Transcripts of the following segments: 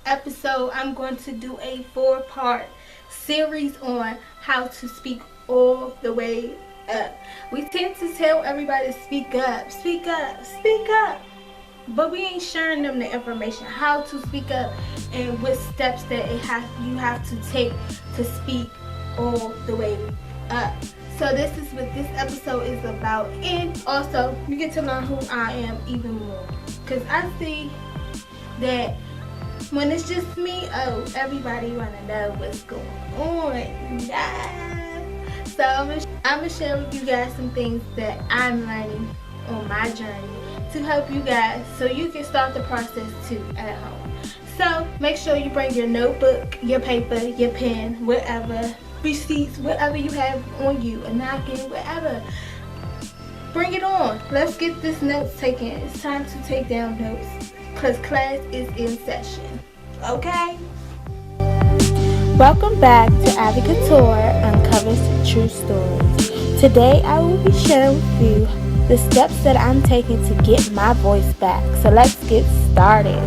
episode, I'm going to do a 4-part series on how to speak all the way up. We tend to tell everybody to speak up, speak up, speak up. But we ain't sharing them the information how to speak up and what steps that you have to take to speak all the way up. So this is what this episode is about, and also you get to learn who I am even more, because I see that when it's just me, everybody wanna know what's going on. So I'm gonna share with you guys some things that I'm learning on my journey to help you guys so you can start the process too at home. So make sure you bring your notebook, your paper, your pen, whatever, receipts, whatever you have on you, a napkin, whatever. Bring it on. Let's get this notes taken. It's time to take down notes because class is in session. Okay? Welcome back to Ivy Couture Uncovers True Stories. Today I will be sharing with you the steps that I'm taking to get my voice back. So let's get started.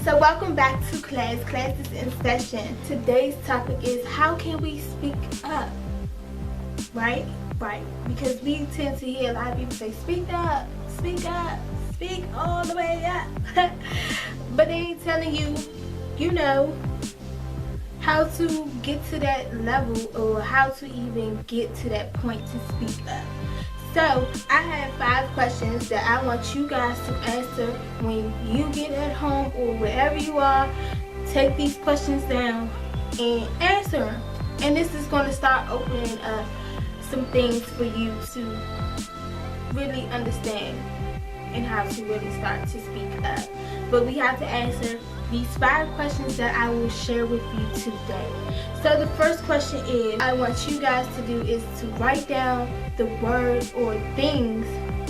So welcome back to class. Class is in session. Today's topic is how can we speak up? Right? Because we tend to hear a lot of people say speak up, speak up, speak all the way up. But they ain't telling you, how to get to that level or how to even get to that point to speak up. So I have 5 questions that I want you guys to answer when you get at home or wherever you are. Take these questions down and answer them. And this is going to start opening up some things for you to really understand and how to really start to speak up. But we have to answer these 5 questions that I will share with you today. So the first question is, I want you guys to do is to write down the words or things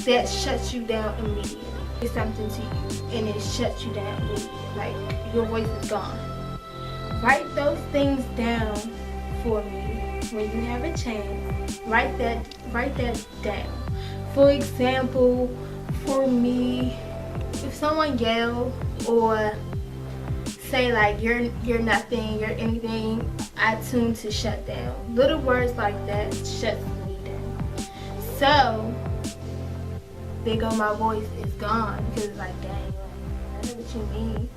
that shut you down immediately. It's something to you and it shuts you down immediately, like your voice is gone. Write those things down for me when you have a chance. Write that down. For example, for me, if someone yells or say like you're nothing, you're anything, I tune to shut down. Little words like that shuts me down. So there go my voice is gone because it's like, dang, I know what you mean.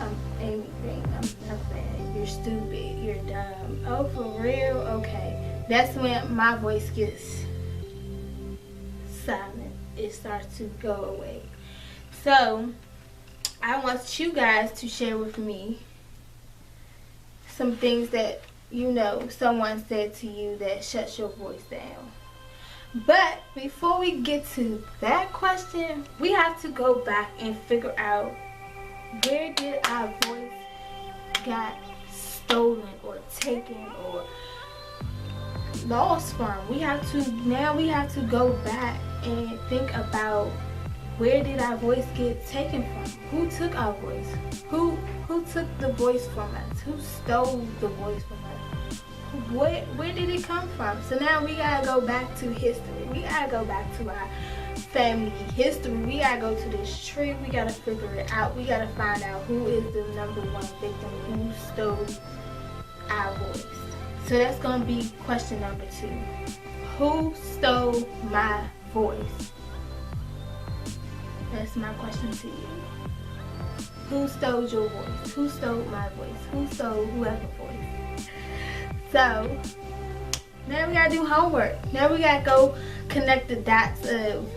I'm anything, I'm nothing, you're stupid, you're dumb. Oh, for real? Okay. That's when my voice gets silent. It starts to go away. So I want you guys to share with me some things that someone said to you that shuts your voice down. But before we get to that question, we have to go back and figure out where did our voice got stolen or taken or lost from. We have to go back and think about where did our voice get taken from? Who took our voice? Who took the voice from us? Who stole the voice from us? Where did it come from? So now we gotta go back to history. We gotta go back to our family history. We gotta go to this tree. We gotta figure it out. We gotta find out who is the #1 victim who stole our voice. So that's gonna be question number 2. Who stole my voice? That's my question to you. Who stole your voice? Who stole my voice? Who stole whoever's voice? So now we gotta do homework. Now we gotta go connect the dots of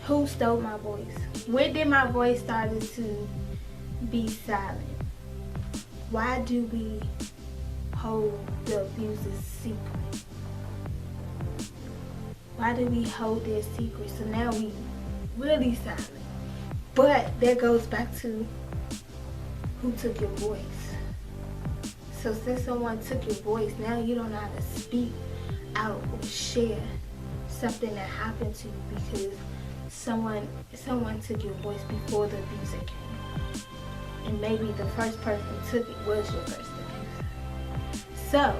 who stole my voice. Where did my voice started to be silent? Why do we hold the abuser's secret? Why do we hold their secret? So now we really silent. But that goes back to who took your voice. So since someone took your voice, now you don't know how to speak out or share something that happened to you because someone took your voice before the abuser came. And maybe the first person who took it was your first abuser. So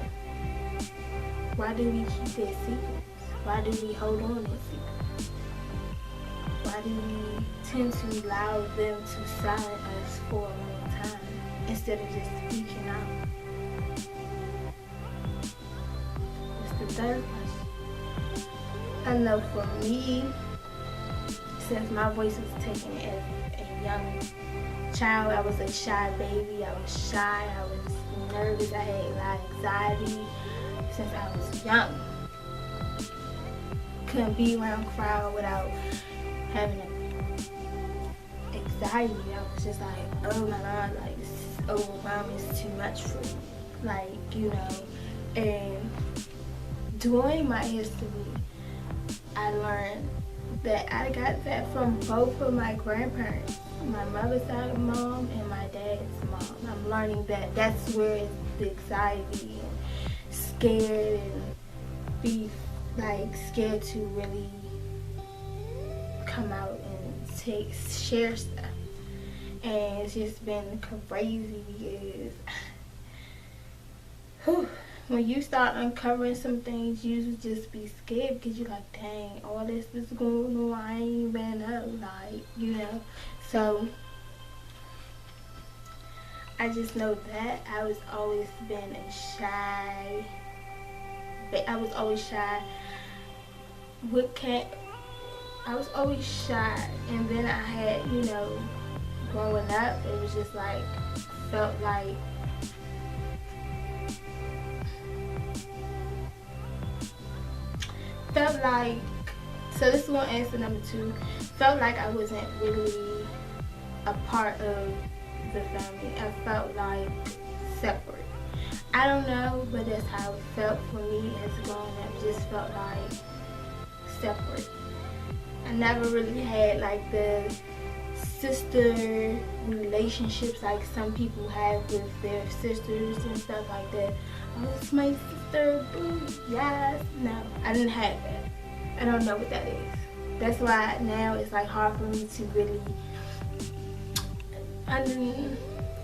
why do we keep their secrets? Why do we hold on to their secrets? Why do we tend to allow them to silence us for a long time? instead of just speaking out? That's the third question. I know for me, since my voice was taken as a young child, I was a shy baby. I was shy, I was nervous, I had a lot of anxiety since I was young. Couldn't be around a crowd without having anxiety. I was just like, oh my God, like this is overwhelming, it's too much for me. Like, you know, and during my history, I learned that I got that from both of my grandparents, my mother's side of mom and my dad's mom. I'm learning that that's where the anxiety and scared and be like scared to really come out and share stuff. And it's just been crazy because when you start uncovering some things, you just be scared because you're like, dang, all this is going on, I ain't even know, like, you know. So I just know that I was always been a shy, I was always shy. I was always shy, and then I had, you know, growing up, it was just like, felt like so this is one answer number 2, felt like I wasn't really a part of the family. I felt like separate. I don't know, but that's how it felt for me as growing up. Just felt like separate. I never really had like the sister relationships like some people have with their sisters and stuff like that. Oh, it's my sister, boo, yes. No, I didn't have that. I don't know what that is. That's why now it's like hard for me to really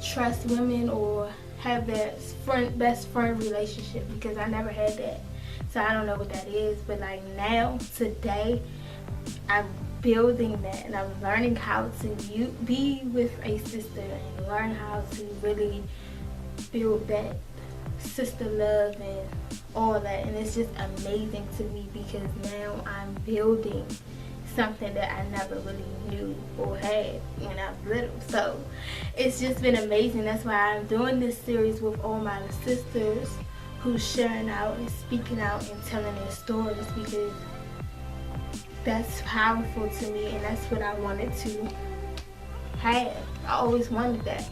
trust women or have that best friend relationship, because I never had that. So I don't know what that is, but like now, today, I'm building that and I'm learning how to be with a sister and learn how to really build that sister love and all that. And it's just amazing to me because now I'm building something that I never really knew or had when I was little. So it's just been amazing. That's why I'm doing this series with all my sisters who's sharing out and speaking out and telling their stories, because that's powerful to me and that's what I wanted to have. I always wanted that,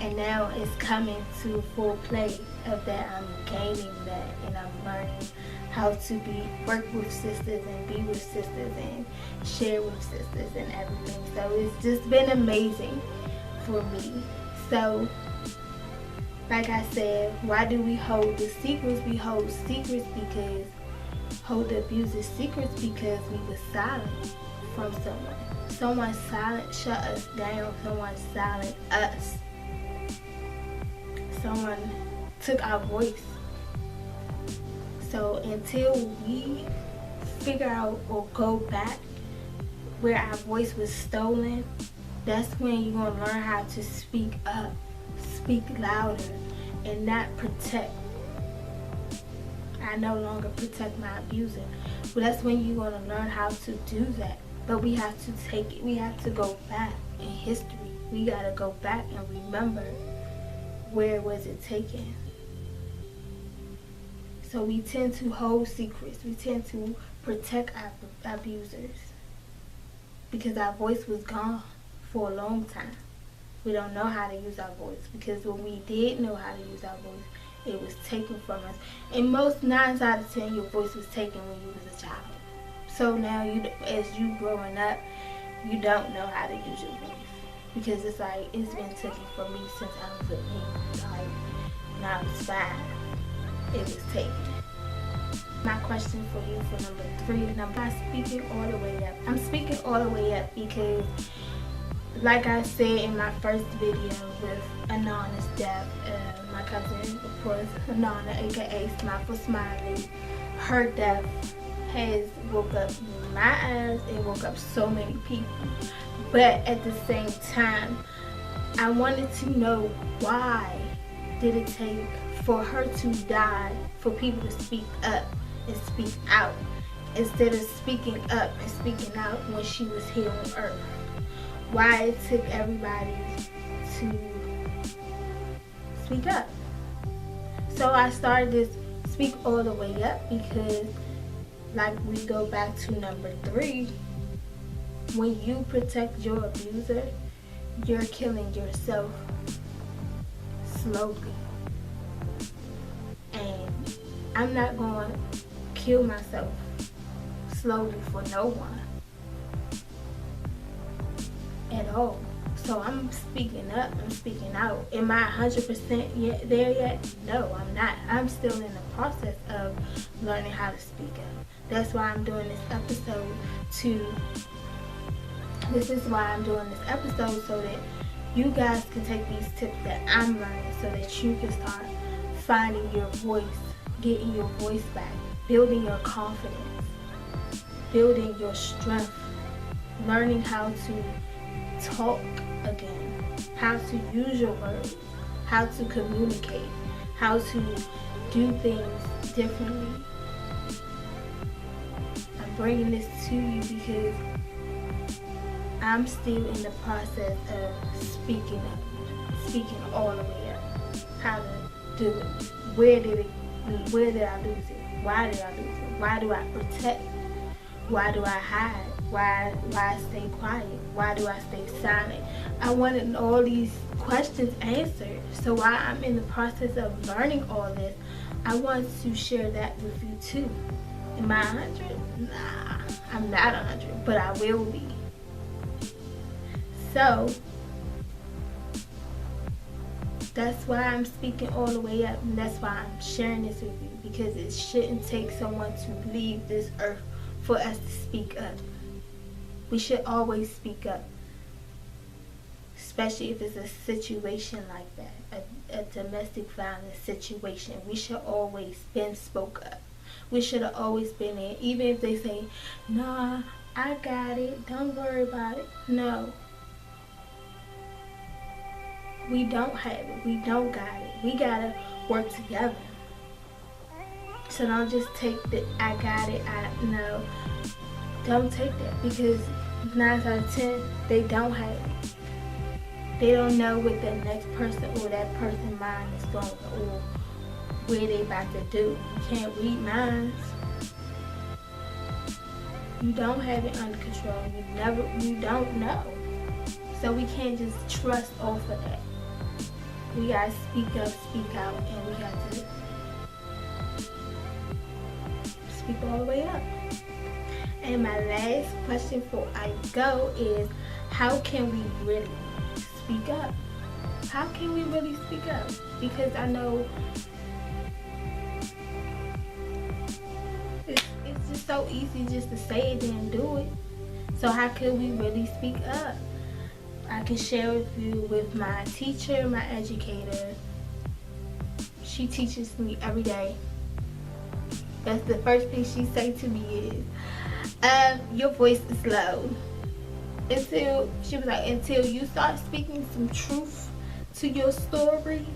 and now it's coming to full play of that. I'm gaining that and I'm learning how to work with sisters and be with sisters and share with sisters and everything. So it's just been amazing for me. So like I said, why do we hold the secrets? We hold secrets because hold the abuser's secrets because we were silent from someone. Someone silent shut us down. Someone silent us. Someone took our voice. So until we figure out or go back where our voice was stolen, that's when you're going to learn how to speak up, speak louder, and not protect. I no longer protect my abuser. But that's when you're going to learn how to do that. But we have to take it. We have to go back in history. We got to go back and remember where was it taken. So we tend to hold secrets. We tend to protect our abusers because our voice was gone for a long time. We don't know how to use our voice, because when we did know how to use our voice, it was taken from us. And most 9 out of 10, your voice was taken when you was a child. So now, as you growing up, you don't know how to use your voice, because it's like it's been taken from me since I was a baby. Like when I was 5, it was taken. My question for you for number 3, and I'm not speaking all the way up. I'm speaking all the way up because, like I said in my first video with Anon's death, my cousin, of course, Anana, aka Smile for Smiley, her death has woke up my eyes and woke up so many people. But at the same time, I wanted to know, why did it take for her to die for people to speak up and speak out instead of speaking up and speaking out when she was here on earth? Why it took everybody to speak up. So I started this Speak All the Way Up because, like, we go back to number 3, when you protect your abuser, you're killing yourself slowly. And I'm not going to kill myself slowly for no one at all. So I'm speaking up, I'm speaking out. Am I 100% there yet? No, I'm not. I'm still in the process of learning how to speak up. That's why I'm doing this episode so that you guys can take these tips that I'm learning so that you can start finding your voice, getting your voice back, building your confidence, building your strength, learning how to talk again, how to use your words, how to communicate, how to do things differently. I'm bringing this to you because I'm still in the process of speaking up, speaking all the way up, how to do it, where did I lose it, why did I lose it, why do I protect, why do I hide, why stay quiet, why do I stay silent? I wanted all these questions answered. So while I'm in the process of learning all this, I want to share that with you too. Am I 100? Nah, I'm not 100, but I will be. So that's why I'm speaking all the way up, and that's why I'm sharing this with you, because it shouldn't take someone to leave this earth for us to speak up. We should always speak up, especially if it's a situation like that, a domestic violence situation. We should always been spoke up. We should have always been there, even if they say, "Nah, I got it, don't worry about it." No. We don't have it. We don't got it. We gotta work together. So don't just take the "I got it." No. Don't take that, because 9 out of 10 they don't have it. They don't know what the next person or that person's mind is going, or where they about to do. You can't read minds. You don't have it under control. You don't know. So we can't just trust off of that. We gotta speak up, speak out, and we got to speak all the way up. And my last question before I go is, how can we really speak up? How can we really speak up? Because I know it's just so easy just to say it and do it. So how can we really speak up? I can share with you with my teacher, my educator. She teaches me every day. That's the first thing she say to me is, your voice is low. She was like, until you start speaking some truth to your story,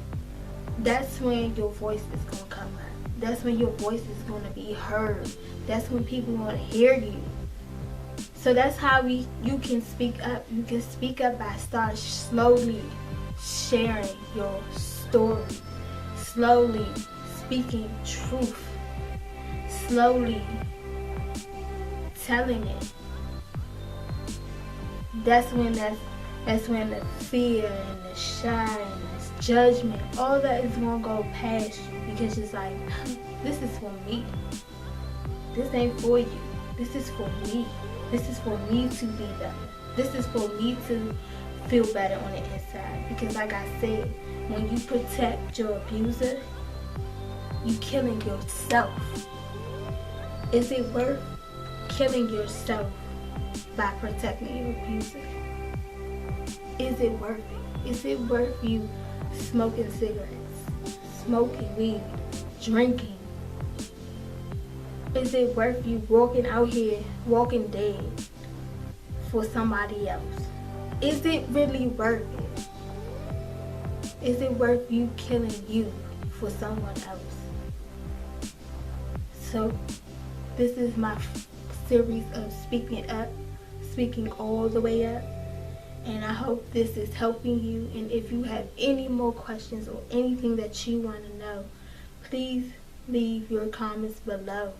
that's when your voice is going to come out. That's when your voice is going to be heard. That's when people want to hear you. So that's how you can speak up. You can speak up by starting slowly sharing your story, slowly speaking truth, slowly telling it. That's when the fear and the shame and this judgment, all that is gonna go past you, because it's like, this is for me. This ain't for you. This is for me. This is for me to be better. This is for me to feel better on the inside. Because like I said, when you protect your abuser, you're killing yourself. Is it worth killing yourself by protecting your abuser? Is it worth it? Is it worth you smoking cigarettes, smoking weed, drinking? Is it worth you walking out here, walking dead for somebody else? Is it really worth it? Is it worth you killing you for someone else? So this is my series of speaking up, speaking all the way up. And I hope this is helping you. And if you have any more questions or anything that you want to know, please leave your comments below.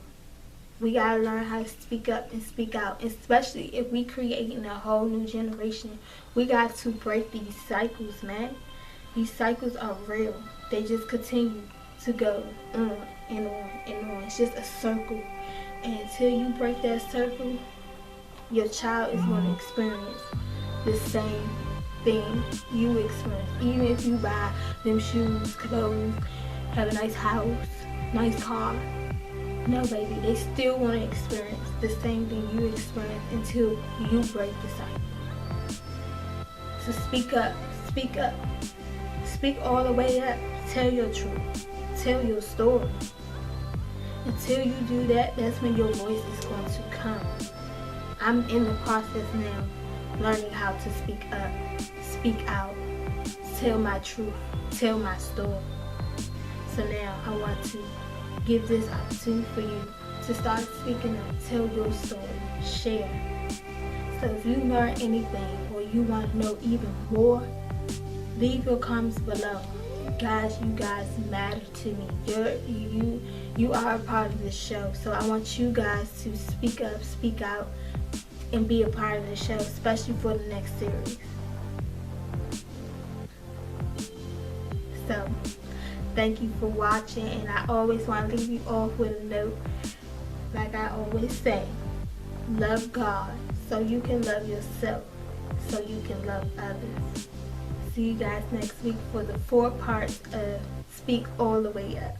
We gotta learn how to speak up and speak out, especially if we creating a whole new generation. We got to break these cycles, man. These cycles are real. They just continue to go on and on and on. It's just a circle. And until you break that circle, your child is going to experience the same thing you experience. Even if you buy them shoes, clothes, have a nice house, nice car. No, baby, they still want to experience the same thing you experience until you break the cycle. So speak up, speak up. Speak all the way up. Tell your truth. Tell your story. Until you do that, that's when your voice is going to come. I'm in the process now, learning how to speak up, speak out, tell my truth, tell my story. So now I want to give this opportunity for you to start speaking up, tell your story, share. So if you learn anything or you want to know even more, leave your comments below. Guys, you guys matter to me. You are a part of the show. So I want you guys to speak up, speak out, and be a part of the show, especially for the next series. So, thank you for watching, and I always want to leave you off with a note. Like I always say, love God so you can love yourself, so you can love others. See you guys next week for the 4 parts of Speak All the Way Up.